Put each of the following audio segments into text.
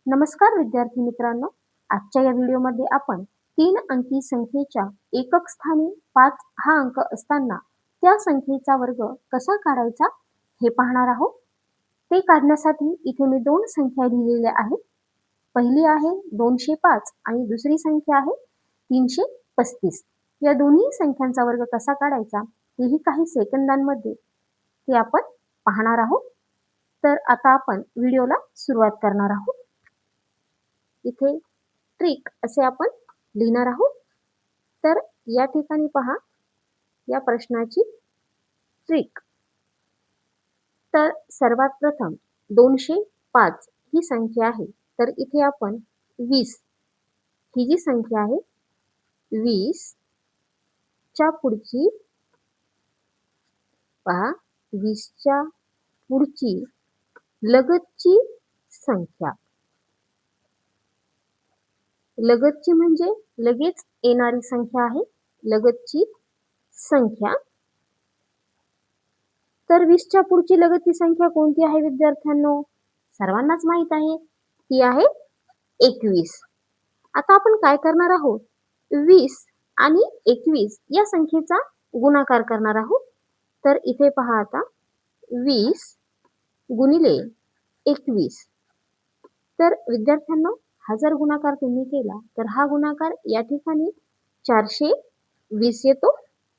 नमस्कार विद्यार्थी मित्रांनो, आजच्या या व्हिडिओमध्ये आपण 3 अंकी संख्येच्या एकक स्थानी 5 हा अंक असताना त्या संख्येचा वर्ग कसा काढायचा हे पाहणार आहोत. ते काढण्यासाठी इथे मी 2 संख्या लिहिलेल्या आहेत. पहिली आहे 205 आणि दुसरी संख्या आहे 335. या दोन्ही संख्यांचा वर्ग कसा काढायचा हेही काही सेकंदांमध्ये ते आपण पाहणार आहोत. तर आता आपण व्हिडिओला सुरुवात करणार आहोत. इथे ट्रिक असे आपण लिहिणार आहोत. तर या ठिकाणी पहा या प्रश्नाची ट्रिक. तर सर्वात प्रथम 205 ही संख्या आहे. तर इथे आपण 20 ही जी संख्या आहे 20 च्या पुढची पहा 20 च्या पुढची लगतची संख्या, लगतची म्हणजे लगेच येणारी संख्या आहे, लगतची संख्या. तर 20 च्या पुढची लगतची संख्या कोणती आहे विद्यार्थ्यांनो? सर्वांनाच माहित आहे, ती आहे 21. आता आपण काय करणार आहोत? 20 आणि 21 या संख्येचा गुणाकार करणार आहोत. तर इथे पहा आता 20 गुणिले 21. तर विद्यार्थ्यांनो, हा जर गुणाकार तुम्ही केला तर हा गुणाकार या ठिकाणी 420 येतो,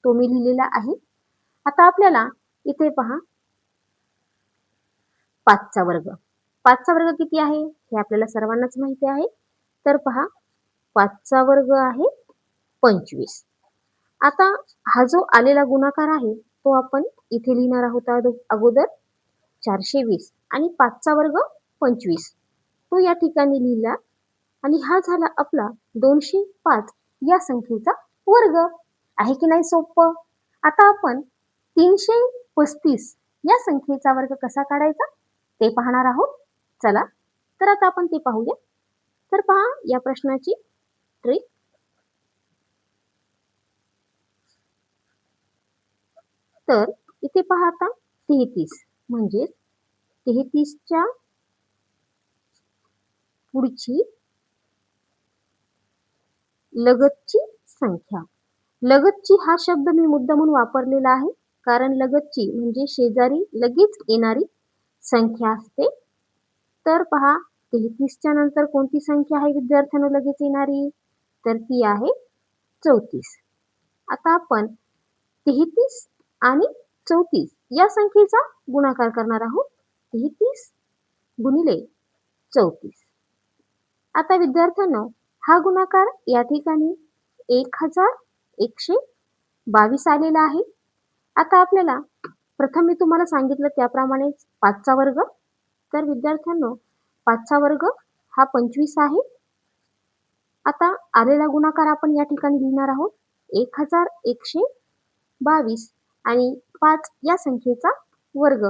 तो मी लिहिलेला आहे. आता आपल्याला इथे पहा 5चा वर्ग. 5चा वर्ग किती आहे हे आपल्याला सर्वांनाच माहिती आहे. तर पहा 5चा वर्ग आहे 25. आता हा जो आलेला गुणाकार आहे तो आपण इथे लिहिणार आहोत अगोदर 420 आणि 5चा वर्ग 25 तो या ठिकाणी लिहिला आणि हा झाला आपला 205 या संख्येचा वर्ग. आहे की नाही सोपं? आता आपण 335 या संख्येचा वर्ग कसा काढायचा ते पाहणार आहोत. चला तर आता आपण ते पाहूया. तर पहा या प्रश्नाची ट्रिक. तर इथे पहा आता 33 म्हणजे 33 च्या पुढची लगतची संख्या. लगतची हा शब्द मी मुद्दामून वापरलेला आहे कारण लगतची म्हणजे शेजारी लगेच येणारी संख्या असते. तर पहा 33 च्या नंतर कोणती संख्या आहे विद्यार्थ्यांनो लगेच येणारी? तर ती आहे 34. आता आपण 33 आणि 34 या संख्येचा गुणाकार करणार आहोत. 33 गुणिले 34. आता विद्यार्थ्यांनो, हा गुणाकार या ठिकाणी 1122 आलेला आहे. आता आपल्याला प्रथम मी तुम्हाला सांगितलं त्याप्रमाणे 5चा वर्ग. तर विद्यार्थ्यांनो, 5चा वर्ग हा 25 आहे. आता आलेला गुणाकार आपण या ठिकाणी लिहिणार आहोत 1122 आणि 5 या संख्येचा वर्ग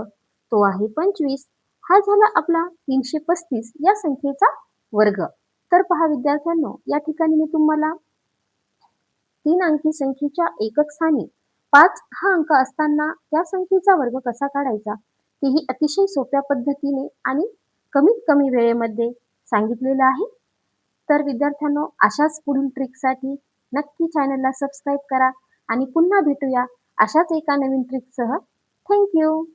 तो आहे 25. हा झाला आपला 335 या संख्येचा वर्ग. तर पहा विद्यार्थ्यांनो, या ठिकाणी मी तुम्हाला 3 अंकी संख्येच्या एकक स्थानी 5 हा अंक असताना त्या संख्येचा वर्ग कसा काढायचा तेही अतिशय सोप्या पद्धतीने आणि कमीत कमी वेळेमध्ये सांगितलेलं आहे. तर विद्यार्थ्यांनो, अशाच पुढील ट्रिकसाठी नक्की चॅनलला सबस्क्राईब करा आणि पुन्हा भेटूया अशाच एका नवीन ट्रिकसह. थँक्यू.